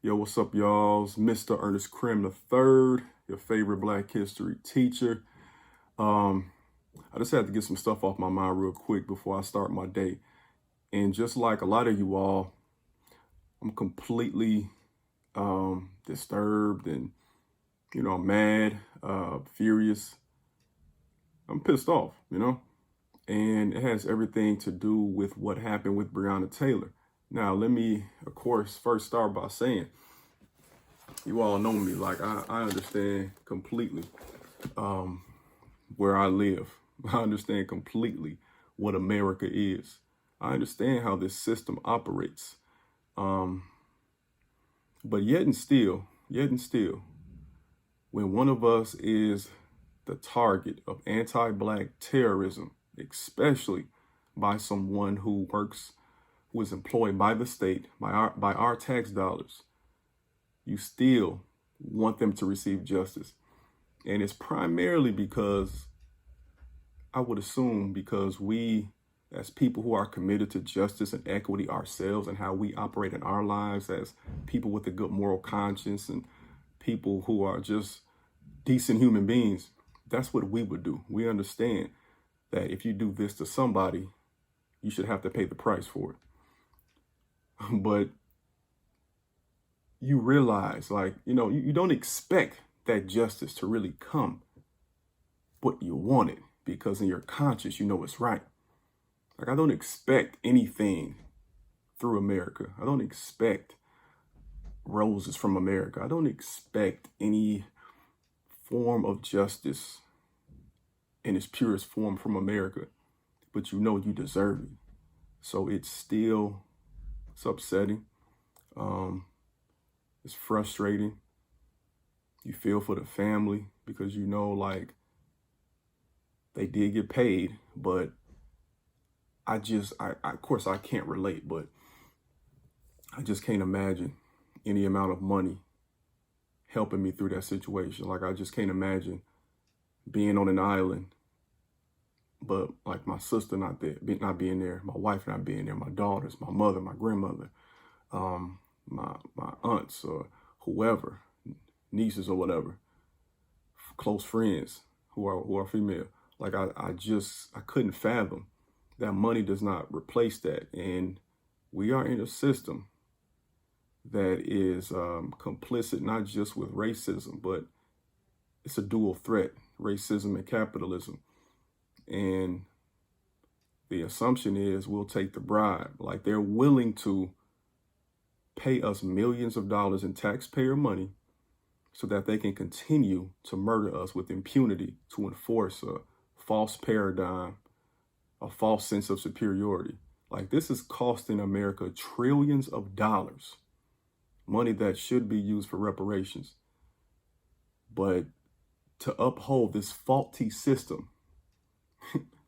Yo, what's up, y'all? It's Mr. Ernest Krim III, your favorite Black history teacher. I just had to get some stuff off my mind real quick before I start my day. And just like a lot of you all, I'm completely disturbed and, I'm mad, furious. I'm pissed off, and it has everything to do with what happened with Breonna Taylor. Now, let me, of course, first start by saying, you all know me, like I understand completely where I live. I understand completely what America is. I understand how this system operates. But yet and still, when one of us is the target of anti-Black terrorism, especially by someone who is employed by the state, by our tax dollars, you still want them to receive justice. And it's primarily because, I would assume, because we, as people who are committed to justice and equity ourselves and how we operate in our lives as people with a good moral conscience and people who are just decent human beings, that's what we would do. We understand that if you do this to somebody, you should have to pay the price for it. But you realize, you don't expect that justice to really come, but you want it because in your conscience, you know it's right. Like, I don't expect anything through America. I don't expect roses from America. I don't expect any form of justice in its purest form from America, but you know you deserve it. So it's upsetting. It's frustrating. You feel for the family because they did get paid, but of course I can't relate, but I just can't imagine any amount of money helping me through that situation. Like, I just can't imagine being on an island, but like my sister not being there, my wife not being there, my daughters, my mother, my grandmother, my aunts or whoever, nieces or whatever, close friends who are female. Like, I couldn't fathom that money does not replace that. And we are in a system that is complicit not just with racism, but it's a dual threat, racism and capitalism. And the assumption is we'll take the bribe. Like, they're willing to pay us millions of dollars in taxpayer money so that they can continue to murder us with impunity, to enforce a false paradigm, a false sense of superiority. Like, this is costing America trillions of dollars, money that should be used for reparations. But to uphold this faulty system,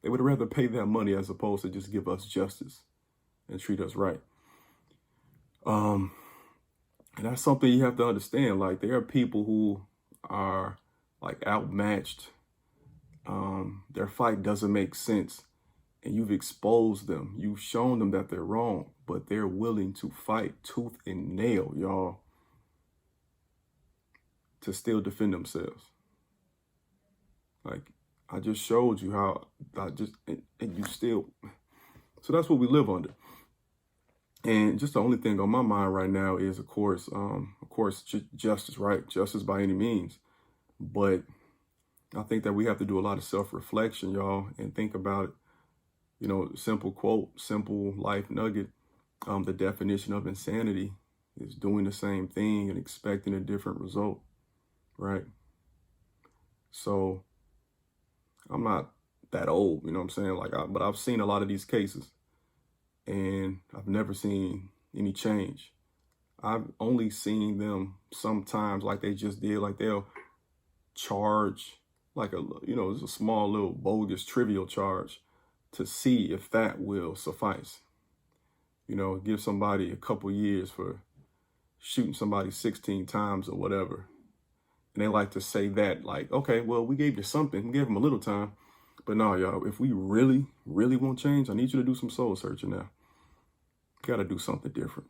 they would rather pay that money as opposed to just give us justice and treat us right. And that's something you have to understand. Like, there are people who are like outmatched. Their fight doesn't make sense. And you've exposed them. You've shown them that they're wrong, but they're willing to fight tooth and nail, y'all, to still defend themselves. Like, I just showed you how and you still, so that's what we live under. And just the only thing on my mind right now is, of course, justice, right? Justice by any means. But I think that we have to do a lot of self-reflection, y'all, and think about it. Simple quote, simple life nugget. The definition of insanity is doing the same thing and expecting a different result, right? So I'm not that old, you know what I'm saying? But I've seen a lot of these cases and I've never seen any change. I've only seen them sometimes, like they just did, like they'll charge it's a small little bogus trivial charge to see if that will suffice. Give somebody a couple years for shooting somebody 16 times or whatever. And they like to say that, like, okay, well, we gave you something, we gave them a little time. But no, y'all, if we really, really want change, I need you to do some soul searching now. You got to do something different.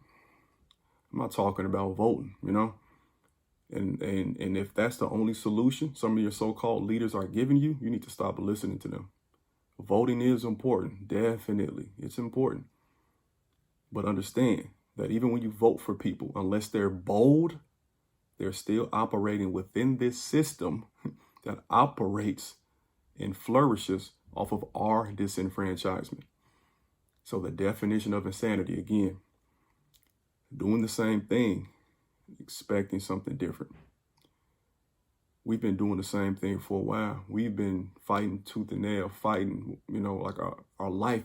I'm not talking about voting, you know? And if that's the only solution some of your so-called leaders are giving you, you need to stop listening to them. Voting is important. Definitely. It's important. But understand that even when you vote for people, unless they're bold, they're still operating within this system that operates and flourishes off of our disenfranchisement. So the definition of insanity, again, doing the same thing, expecting something different. We've been doing the same thing for a while. We've been fighting tooth and nail, fighting, like our life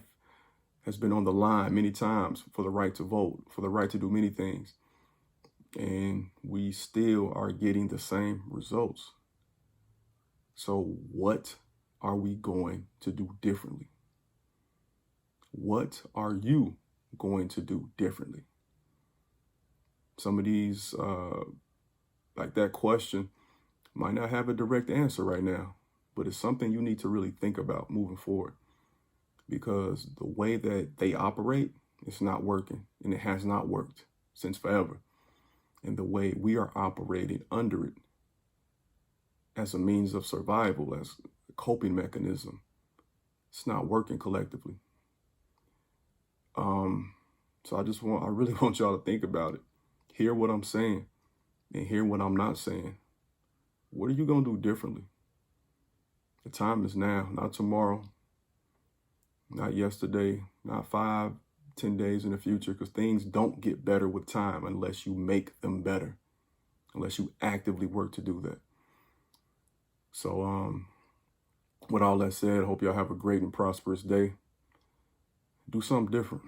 has been on the line many times for the right to vote, for the right to do many things. And we still are getting the same results. So what are we going to do differently? What are you going to do differently? Some of these, like that question, might not have a direct answer right now, but it's something you need to really think about moving forward, because the way that they operate, it's not working, and it has not worked since forever. And the way we are operating under it as a means of survival, as a coping mechanism, it's not working collectively. So I really want y'all to think about it. Hear what I'm saying and hear what I'm not saying. What are you going to do differently? The time is now, not tomorrow, not yesterday, not 5, 10 days in the future, because things don't get better with time unless you make them better, unless you actively work to do that. So with all that said, I hope y'all have a great and prosperous day. Do something different.